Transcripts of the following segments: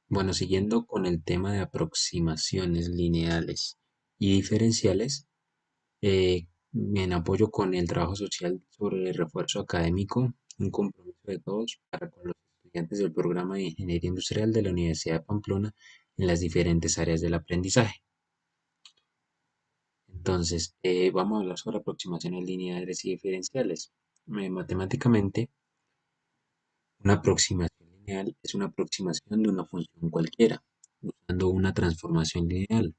Bueno, siguiendo con el tema de aproximaciones lineales y diferenciales, en apoyo con el trabajo social sobre el refuerzo académico, un compromiso de todos para con los estudiantes del programa de Ingeniería Industrial de la Universidad de Pamplona en las diferentes áreas del aprendizaje. Entonces, vamos a hablar sobre aproximaciones lineales y diferenciales. Matemáticamente, una aproximación lineal es una aproximación de una función cualquiera, usando una transformación lineal.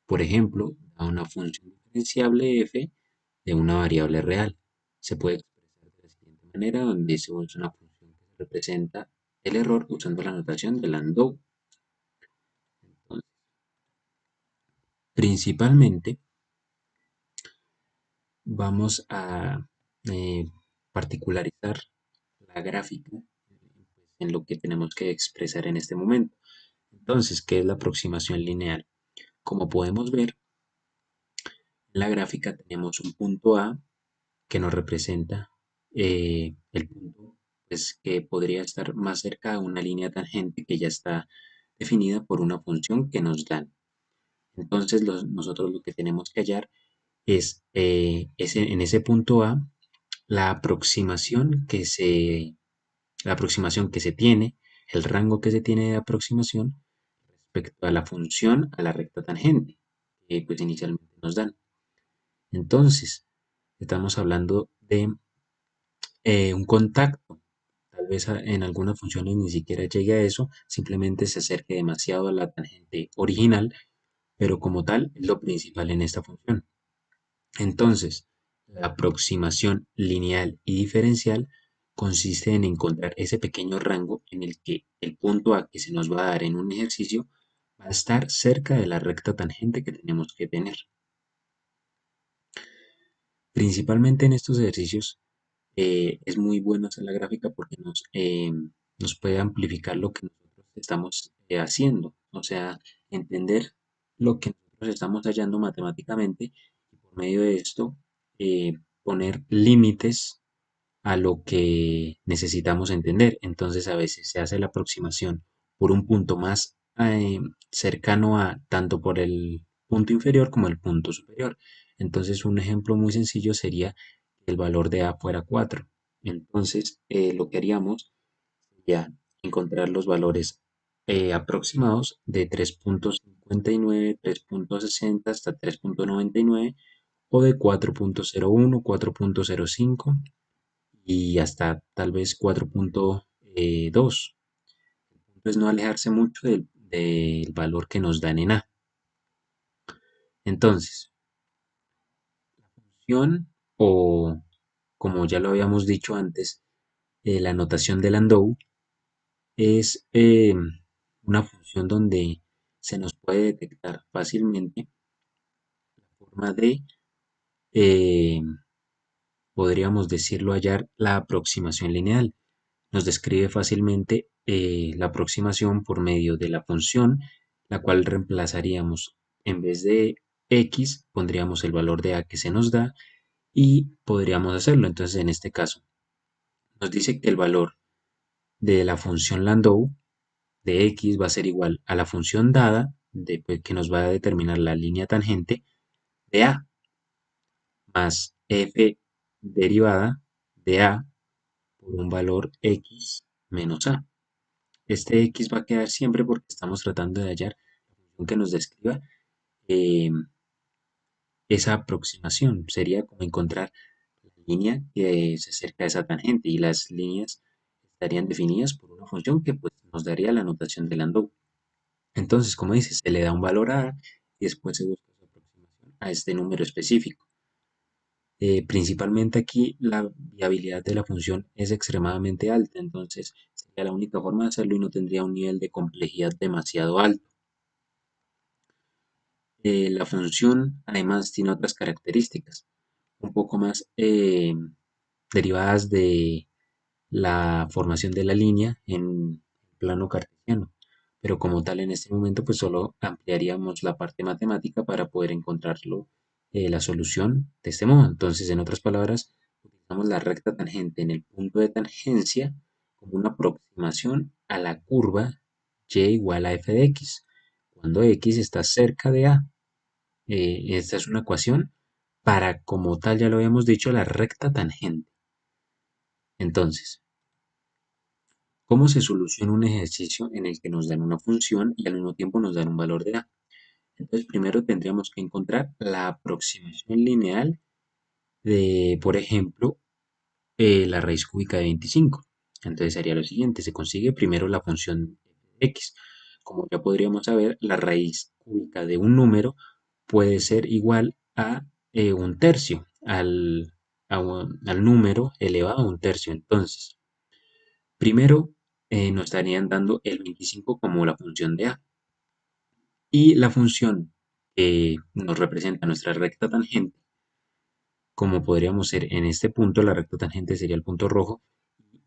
Por ejemplo, a una función diferenciable f de una variable real. Se puede expresar de la siguiente manera, donde se usa una función que representa el error usando la notación de Landau. Entonces, principalmente, vamos a eh, particularizar la gráfica en lo que tenemos que expresar en este momento. Entonces, ¿qué es la aproximación lineal? Como podemos ver, en la gráfica tenemos un punto A que nos representa el punto pues, que podría estar más cerca de una línea tangente que ya está definida por una función que nos dan. Entonces nosotros lo que tenemos que hallar es en ese punto A la la aproximación que se tiene, el rango que se tiene de aproximación respecto a la función a la recta tangente que pues inicialmente nos dan. Entonces, estamos hablando de un contacto. Tal vez en algunas funciones ni siquiera llegue a eso, simplemente se acerque demasiado a la tangente original, pero como tal es lo principal en esta función. Entonces, la aproximación lineal y diferencial consiste en encontrar ese pequeño rango en el que el punto A que se nos va a dar en un ejercicio va a estar cerca de la recta tangente que tenemos que tener. Principalmente en estos ejercicios es muy bueno hacer la gráfica porque nos puede amplificar lo que nosotros estamos haciendo, o sea, entender lo que nosotros estamos hallando matemáticamente y por medio de esto poner límites a lo que necesitamos entender. Entonces a veces se hace la aproximación por un punto más cercano a tanto por el punto inferior como el punto superior. Entonces un ejemplo muy sencillo sería que el valor de A fuera 4. Entonces lo que haríamos sería encontrar los valores aproximados de 3.59, 3.60 hasta 3.99 o de 4.01, 4.05 y hasta tal vez 4.2. Entonces no alejarse mucho del valor que nos dan en A. Entonces, función o como ya lo habíamos dicho antes, la notación de Landau es una función donde se nos puede detectar fácilmente la forma de, eh, podríamos decirlo, hallar la aproximación lineal. Nos describe fácilmente la aproximación por medio de la función, la cual reemplazaríamos en vez de x, pondríamos el valor de a que se nos da y podríamos hacerlo. Entonces, en este caso, nos dice que el valor de la función Landau de x va a ser igual a la función dada pues, que nos va a determinar la línea tangente de a más f derivada de a por un valor x menos a. Este x va a quedar siempre porque estamos tratando de hallar la función que nos describa eh, esa aproximación. Sería como encontrar la línea que se acerca a esa tangente y las líneas estarían definidas por una función que pues, nos daría la notación de Landau. Entonces, como dice, se le da un valor a y después se busca su aproximación a este número específico. Principalmente aquí la viabilidad de la función es extremadamente alta, entonces sería la única forma de hacerlo y no tendría un nivel de complejidad demasiado alto. La función además tiene otras características un poco más derivadas de la formación de la línea en plano cartesiano, pero como tal en este momento pues solo ampliaríamos la parte matemática para poder encontrarlo la solución de este modo. Entonces, en otras palabras, utilizamos la recta tangente en el punto de tangencia como una aproximación a la curva y igual a f de x, cuando x está cerca de a. Esta es una ecuación para, como tal, ya lo habíamos dicho, la recta tangente. Entonces, ¿cómo se soluciona un ejercicio en el que nos dan una función y al mismo tiempo nos dan un valor de a? Entonces, primero tendríamos que encontrar la aproximación lineal de, por ejemplo, la raíz cúbica de 25. Entonces sería lo siguiente, se consigue primero la función x. Como ya podríamos saber, la raíz cúbica de un número puede ser igual a un tercio, al número elevado a un tercio. Entonces, primero nos estarían dando el 25 como la función de a. Y la función que nos representa nuestra recta tangente, como podríamos ser en este punto, la recta tangente sería el punto rojo,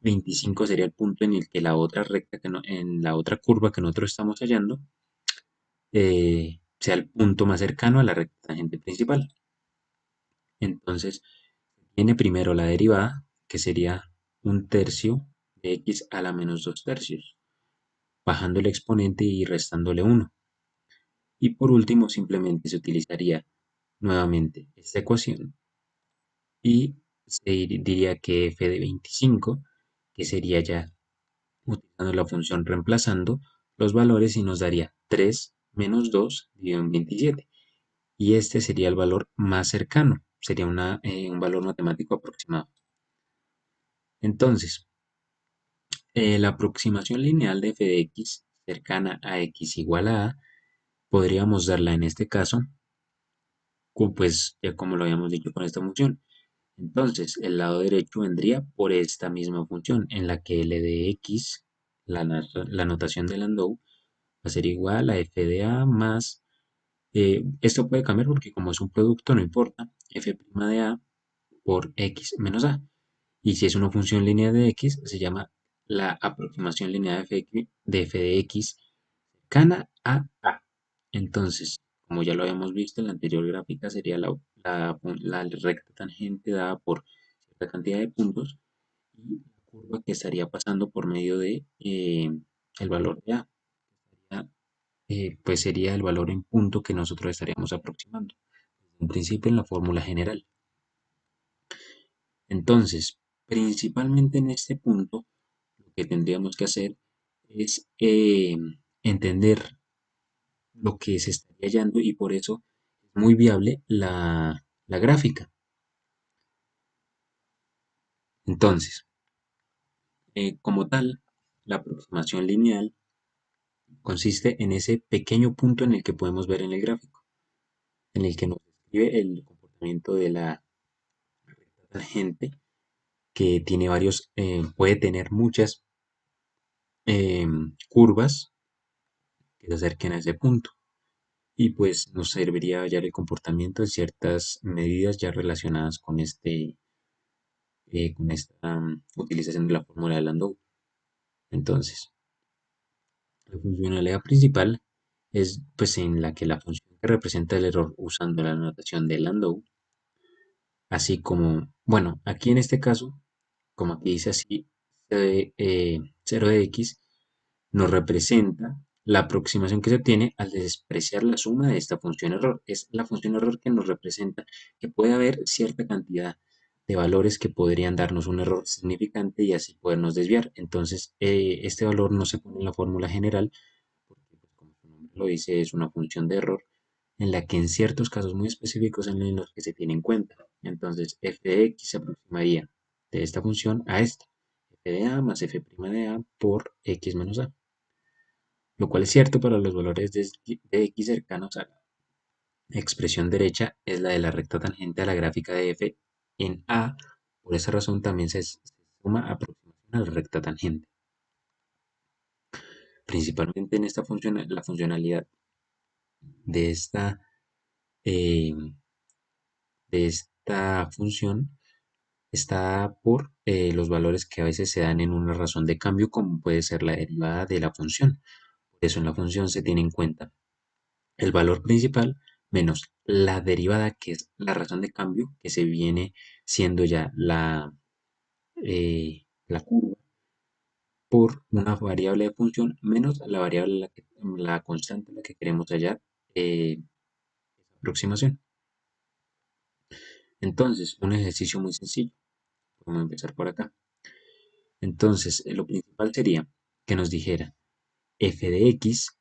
25 sería el punto en el que la otra recta, en la otra curva que nosotros estamos hallando, sea el punto más cercano a la recta tangente principal. Entonces, viene primero la derivada, que sería un tercio de x a la menos 2 tercios, bajando el exponente y restándole 1. Y por último, simplemente se utilizaría nuevamente esta ecuación y se diría que f de 25, que sería ya utilizando la función reemplazando los valores y nos daría 3 menos 2 dividido en 27. Y este sería el valor más cercano, sería un valor matemático aproximado. Entonces, la aproximación lineal de f de x cercana a x igual a a, podríamos darla en este caso, pues ya como lo habíamos dicho con esta función. Entonces, el lado derecho vendría por esta misma función, en la que L de x, la notación de Landau, va a ser igual a f de a más, esto puede cambiar porque como es un producto no importa, f' de a por x menos a. Y si es una función lineal de x, se llama la aproximación lineal de f de x cercana a a. Entonces, como ya lo habíamos visto en la anterior gráfica, sería la recta tangente dada por cierta cantidad de puntos y la curva que estaría pasando por medio de el valor de a. Pues sería el valor en punto que nosotros estaríamos aproximando. En principio en la fórmula general. Entonces, principalmente en este punto, lo que tendríamos que hacer es entender lo que se estaría hallando y por eso es muy viable la gráfica. Entonces, como tal, la aproximación lineal consiste en ese pequeño punto en el que podemos ver en el gráfico, en el que nos describe el comportamiento de la tangente que tiene puede tener muchas curvas que se acerquen a ese punto. Y pues nos serviría hallar el comportamiento de ciertas medidas ya relacionadas con esta utilización de la fórmula de Landau. Entonces, la funcionalidad principal es pues en la que la función que representa el error usando la notación de Landau, así como, bueno, aquí en este caso, como aquí dice así, 0 de x nos representa la aproximación que se obtiene al despreciar la suma de esta función error. Es la función error que nos representa que puede haber cierta cantidad de valores que podrían darnos un error significante y así podernos desviar. Entonces, este valor no se pone en la fórmula general porque, pues, como su nombre lo dice, es una función de error en la que en ciertos casos muy específicos son en los que se tiene en cuenta. Entonces, f de x se aproximaría de esta función a esta, f de a más f' de a por x menos a, lo cual es cierto para los valores de x cercanos a la expresión derecha, es la de la recta tangente a la gráfica de f en a. Por esa razón también se suma aproximación a la recta tangente. Principalmente en esta función, la funcionalidad de eh, esta función está por los valores que a veces se dan en una razón de cambio, como puede ser la derivada de la función. Por eso en la función se tiene en cuenta el valor principal menos la derivada, que es la razón de cambio, que se viene siendo ya la curva, por una variable de función menos la variable, la constante a la que queremos hallar esa aproximación. Entonces, un ejercicio muy sencillo. Vamos a empezar por acá. Entonces, lo principal sería que nos dijera f de x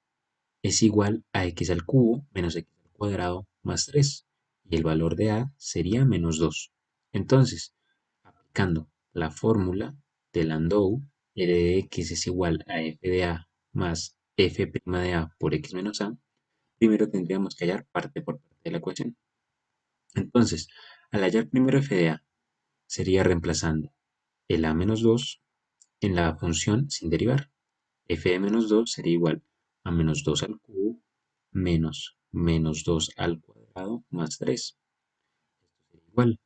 es igual a x al cubo menos x al cuadrado más 3. Y el valor de a sería menos 2. Entonces, aplicando la fórmula de Landau, r de x es igual a f de a más f' de a por x menos a, primero tendríamos que hallar parte por parte de la ecuación. Entonces, al hallar primero f de a, sería reemplazando el a menos 2 en la función sin derivar. F de menos 2 sería igual a menos 2 al cubo menos menos 2 al cuadrado más 3. Esto sería igual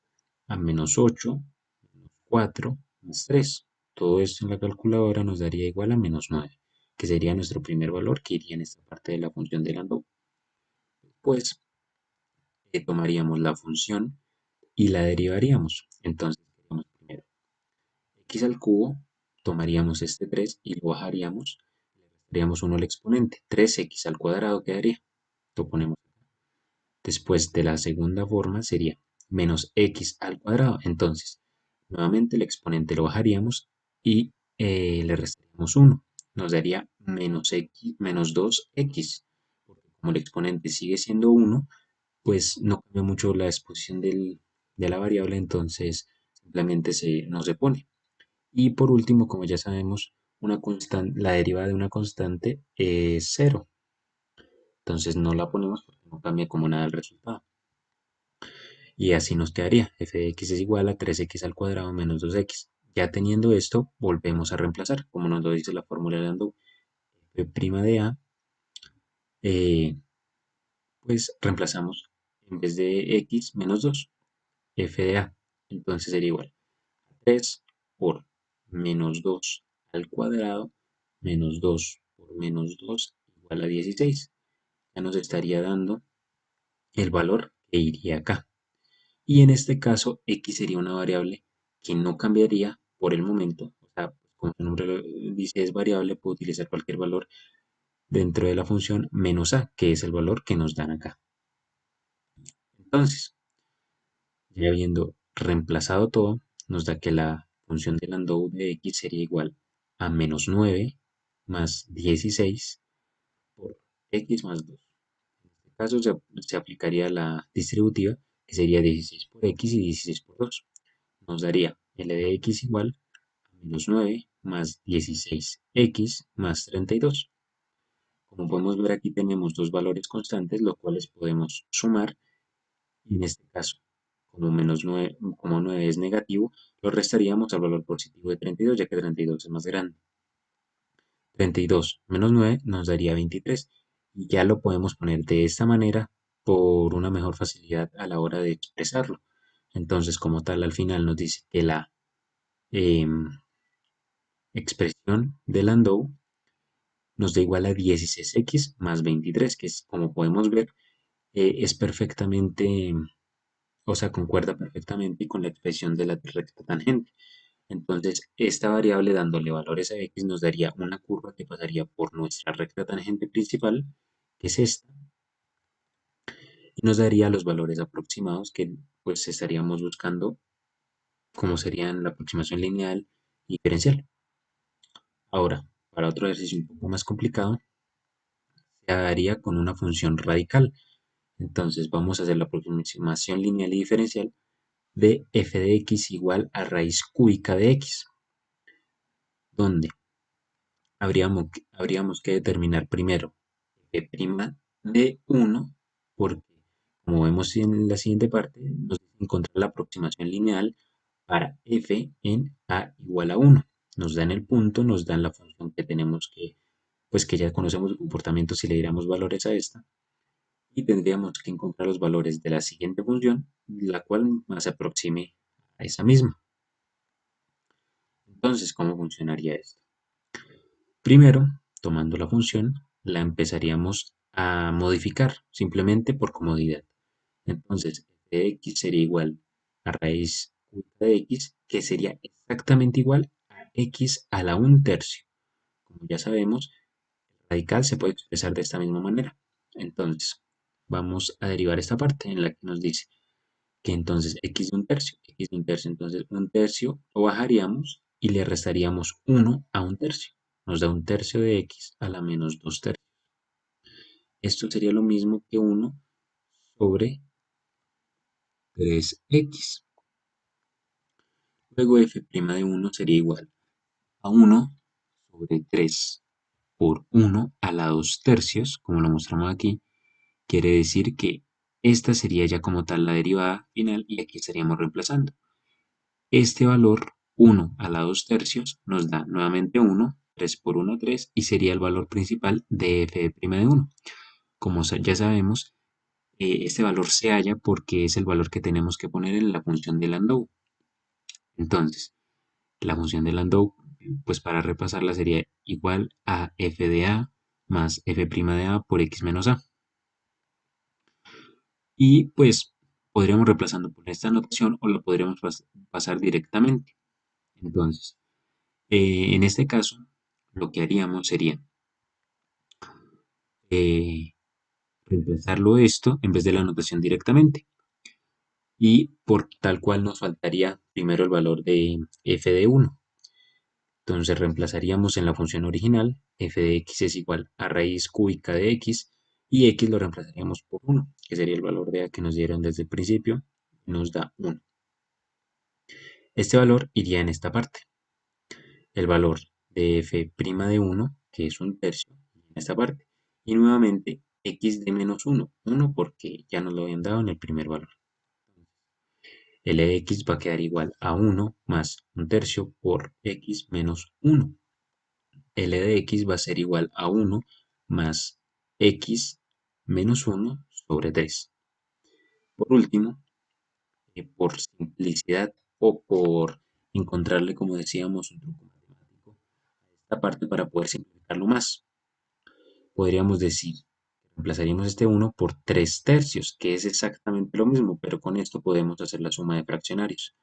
a menos 8 menos 4 más 3. Todo esto en la calculadora nos daría igual a menos 9, que sería nuestro primer valor que iría en esta parte de la función de Landau. Después tomaríamos la función y la derivaríamos. Entonces, primero x al cubo, tomaríamos este 3 y lo bajaríamos, le restaríamos 1 al exponente, 3x al cuadrado quedaría, lo ponemos. Después de la segunda forma sería menos x al cuadrado, entonces nuevamente el exponente lo bajaríamos y le restaríamos 1, nos daría menos x, menos 2x, porque como el exponente sigue siendo 1, pues no cambia mucho la exposición de la variable, entonces simplemente no se pone. Y por último, como ya sabemos, la derivada de una constante es 0. Entonces no la ponemos porque no cambia como nada el resultado. Y así nos quedaría. F de x es igual a 3x al cuadrado menos 2x. Ya teniendo esto, volvemos a reemplazar, como nos lo dice la fórmula de Landau. F' de a, pues reemplazamos en vez de x menos 2, f de a. Entonces sería igual a 3 por menos 2 al cuadrado menos 2 por menos 2 igual a 16. Ya nos estaría dando el valor que iría acá. Y en este caso, x sería una variable que no cambiaría por el momento. O sea, como su nombre dice, es variable, puedo utilizar cualquier valor dentro de la función menos a, que es el valor que nos dan acá. Entonces, ya habiendo reemplazado todo, nos da que la función de Landau de x sería igual a menos 9 más 16 por x más 2. En este caso se aplicaría la distributiva, que sería 16 por x y 16 por 2. Nos daría L de x igual a menos 9 más 16x más 32. Como podemos ver aquí tenemos dos valores constantes, los cuales podemos sumar. Y en este caso, como, como 9 es negativo, lo restaríamos al valor positivo de 32, ya que 32 es más grande. 32 menos 9 nos daría 23. Y ya lo podemos poner de esta manera por una mejor facilidad a la hora de expresarlo. Entonces, como tal, al final nos dice que la em, expresión de Landau nos da igual a 16x más 23, que es, como podemos ver, es perfectamente, o sea, concuerda perfectamente con la expresión de la recta tangente. Entonces, esta variable dándole valores a x nos daría una curva que pasaría por nuestra recta tangente principal, que es esta, y nos daría los valores aproximados que pues estaríamos buscando, como serían la aproximación lineal y diferencial. Ahora, para otro ejercicio un poco más complicado, se haría con una función radical. Entonces vamos a hacer la aproximación lineal y diferencial de f de x igual a raíz cúbica de x, donde habríamos que determinar primero f' de 1, porque como vemos en la siguiente parte, nos dice encontrar la aproximación lineal para f en a igual a 1. Nos dan el punto, nos dan la función que tenemos que, pues que ya conocemos el comportamiento si le diéramos valores a esta, y tendríamos que encontrar los valores de la siguiente función, la cual más se aproxime a esa misma. Entonces, ¿cómo funcionaría esto? Primero, tomando la función, la empezaríamos a modificar simplemente por comodidad. Entonces, f de x sería igual a raíz cúbica de x, que sería exactamente igual a x a la 1/3. como ya sabemos, el radical se puede expresar de esta misma manera. Entonces, vamos a derivar esta parte en la que nos dice que entonces x de un tercio, entonces un tercio lo bajaríamos y le restaríamos 1 a un tercio. Nos da un tercio de x a la menos 2 tercios. Esto sería lo mismo que 1 sobre 3x. Luego f' de 1 sería igual a 1 sobre 3 por 1 a la 2 tercios, como lo mostramos aquí. Quiere decir que esta sería ya como tal la derivada final y aquí estaríamos reemplazando. Este valor 1 a la 2 tercios nos da nuevamente 1, 3 por 1, 3, y sería el valor principal de f' de 1. Como ya sabemos, este valor se halla porque es el valor que tenemos que poner en la función de Landau. Entonces, la función de Landau, pues para repasarla sería igual a f de a más f' de a por x menos a. Y pues podríamos reemplazando por esta notación o lo podríamos pasar directamente. Entonces, en este caso, lo que haríamos sería eh, reemplazarlo esto en vez de la notación directamente. Y por tal cual nos faltaría primero el valor de f de 1. Entonces reemplazaríamos en la función original, f de x es igual a raíz cúbica de x, y x lo reemplazaríamos por 1, que sería el valor de a que nos dieron desde el principio, nos da 1. Este valor iría en esta parte. El valor de f' de 1, que es un tercio, en esta parte. Y nuevamente x de menos 1, 1 porque ya nos lo habían dado en el primer valor. L de x va a quedar igual a 1 más un tercio por x menos 1. L de x va a ser igual a 1 más x menos 1 sobre 3. Por último, por simplicidad o por encontrarle, como decíamos, un truco matemático a esta parte para poder simplificarlo más, podríamos decir que reemplazaríamos este 1 por 3 tercios, que es exactamente lo mismo, pero con esto podemos hacer la suma de fraccionarios,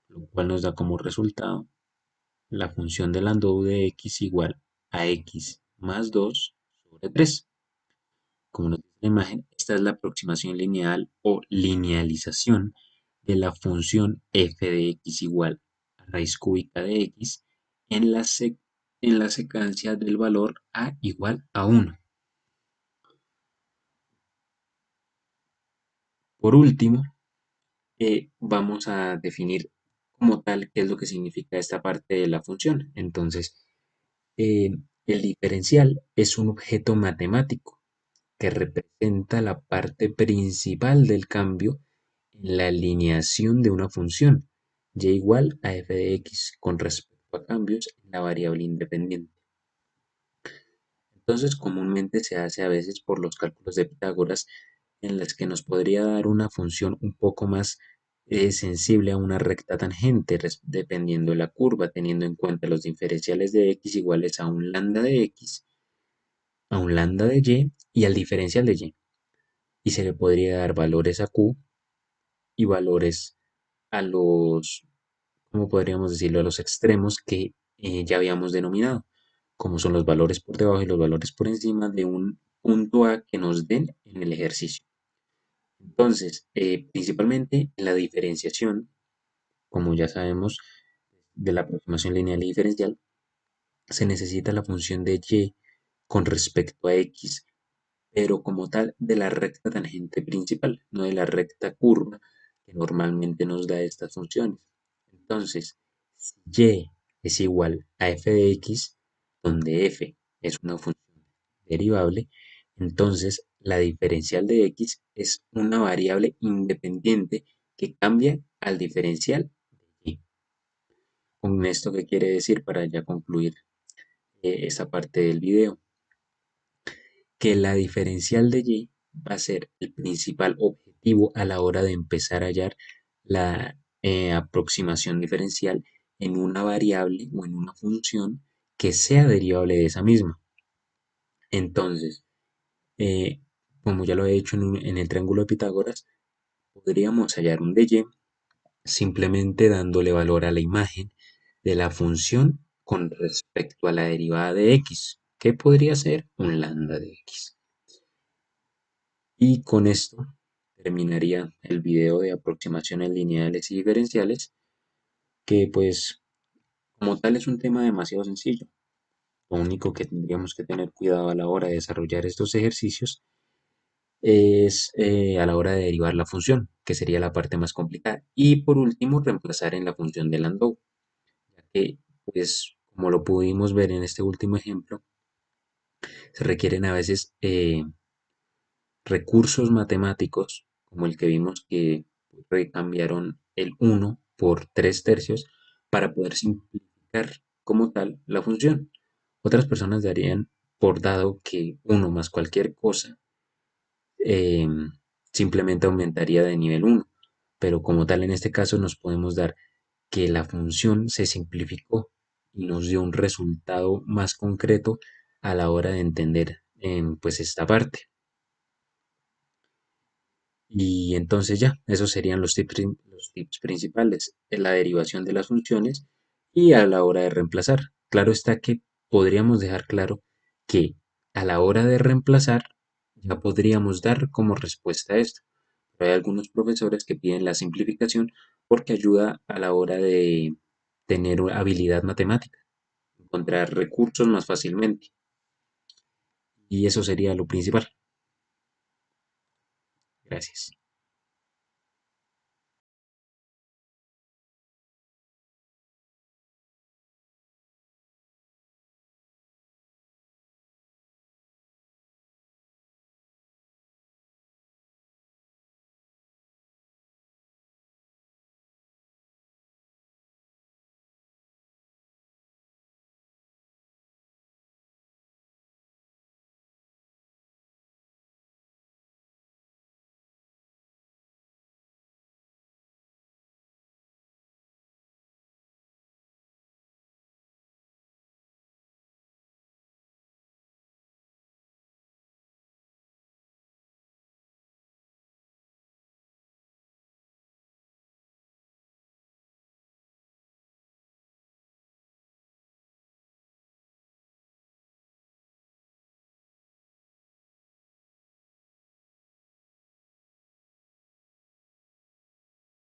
lo cual nos da como resultado la función de Landau de x igual a x más 2 sobre 3. Como nos dice la imagen, esta es la aproximación lineal o linealización de la función f de x igual a raíz cúbica de x en la secuencia del valor a igual a 1. Por último, vamos a definir como tal qué es lo que significa esta parte de la función. Entonces, eh, el diferencial es un objeto matemático que representa la parte principal del cambio en la alineación de una función, y igual a f de x con respecto a cambios en la variable independiente. Entonces, comúnmente se hace a veces por los cálculos de Pitágoras, en las que nos podría dar una función un poco más sensible a una recta tangente, dependiendo de la curva, teniendo en cuenta los diferenciales de x iguales a un lambda de x, a un lambda de y al diferencial de y. Y se le podría dar valores a q y valores a los, ¿cómo podríamos decirlo?, a los extremos que ya habíamos denominado, como son los valores por debajo y los valores por encima de un punto A que nos den en el ejercicio. Entonces, principalmente en la diferenciación, como ya sabemos, de la aproximación lineal y diferencial, se necesita la función de y con respecto a x, pero como tal de la recta tangente principal, no de la recta curva que normalmente nos da estas funciones. Entonces, si y es igual a f de x, donde f es una función derivable, entonces la diferencial de x es una variable independiente que cambia al diferencial de y. Con esto, ¿qué quiere decir para ya concluir esta parte del video? Que la diferencial de y va a ser el principal objetivo a la hora de empezar a hallar la aproximación diferencial en una variable o en una función que sea derivable de esa misma. Entonces, eh, como ya lo he hecho en el triángulo de Pitágoras, podríamos hallar un de y simplemente dándole valor a la imagen de la función con respecto a la derivada de x, que podría ser un lambda de x. Y con esto terminaría el video de aproximaciones lineales y diferenciales, que pues como tal es un tema demasiado sencillo. Lo único que tendríamos que tener cuidado a la hora de desarrollar estos ejercicios es a la hora de derivar la función, que sería la parte más complicada. Y por último, reemplazar en la función de Landau, ya que, pues, como lo pudimos ver en este último ejemplo, se requieren a veces recursos matemáticos, como el que vimos que cambiaron el 1 por 3 tercios, para poder simplificar como tal la función. Otras personas darían por dado que uno más cualquier cosa eh, simplemente aumentaría de nivel 1, pero como tal en este caso nos podemos dar que la función se simplificó y nos dio un resultado más concreto a la hora de entender pues esta parte. Y entonces ya, esos serían los tips principales en la derivación de las funciones y a la hora de reemplazar. Claro está que podríamos dejar claro que a la hora de reemplazar ya podríamos dar como respuesta a esto. Pero hay algunos profesores que piden la simplificación porque ayuda a la hora de tener habilidad matemática, encontrar recursos más fácilmente. Y eso sería lo principal. Gracias.